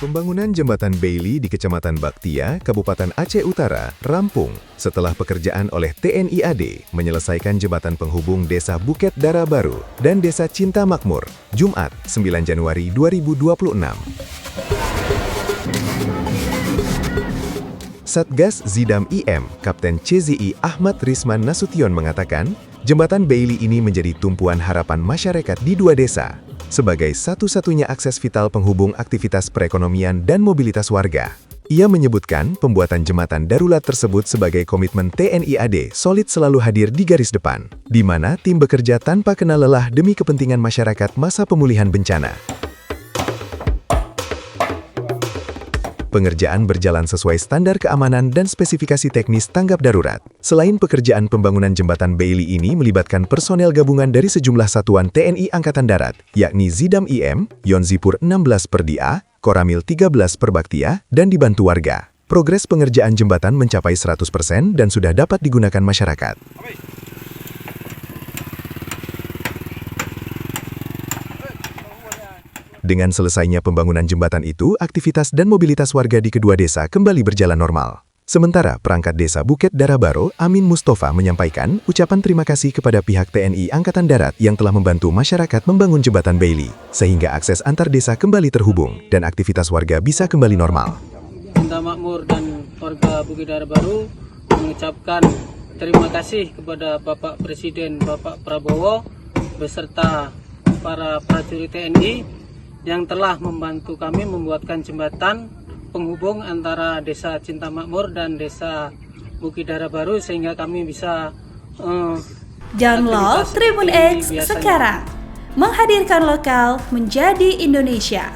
Pembangunan Jembatan Bailey di Kecamatan Baktia, Kabupaten Aceh Utara, rampung setelah pekerjaan oleh TNI AD menyelesaikan jembatan penghubung Desa Bukit Dara Baru dan Desa Cinta Makmur, Jumat 9 Januari 2026. Satgas Zidam IM, Kapten CZI Ahmad Risman Nasution mengatakan, jembatan Bailey ini menjadi tumpuan harapan masyarakat di dua desa, sebagai satu-satunya akses vital penghubung aktivitas perekonomian dan mobilitas warga. Ia menyebutkan pembuatan jembatan darurat tersebut sebagai komitmen TNI AD solid selalu hadir di garis depan, di mana tim bekerja tanpa kenal lelah demi kepentingan masyarakat masa pemulihan bencana. Pengerjaan berjalan sesuai standar keamanan dan spesifikasi teknis tanggap darurat. Selain pekerjaan pembangunan jembatan Bailey ini melibatkan personel gabungan dari sejumlah satuan TNI Angkatan Darat, yakni Zidam IM, Yonzipur 16 Perdia, Koramil 13 Perbaktia, dan dibantu warga. Progres pengerjaan jembatan mencapai 100% dan sudah dapat digunakan masyarakat. Dengan selesainya pembangunan jembatan itu, aktivitas dan mobilitas warga di kedua desa kembali berjalan normal. Sementara perangkat desa Bukit Dara Baru, Amin Mustafa menyampaikan ucapan terima kasih kepada pihak TNI Angkatan Darat yang telah membantu masyarakat membangun jembatan Bailey, sehingga akses antar desa kembali terhubung dan aktivitas warga bisa kembali normal. Cinta Makmur dan warga Bukit Dara Baru mengucapkan terima kasih kepada Bapak Presiden Bapak Prabowo beserta para prajurit TNI yang telah membantu kami membuatkan jembatan penghubung antara Desa Cinta Makmur dan Desa Bukit Dara Baru sehingga kami bisa download Tribun X sekarang, menghadirkan lokal menjadi Indonesia.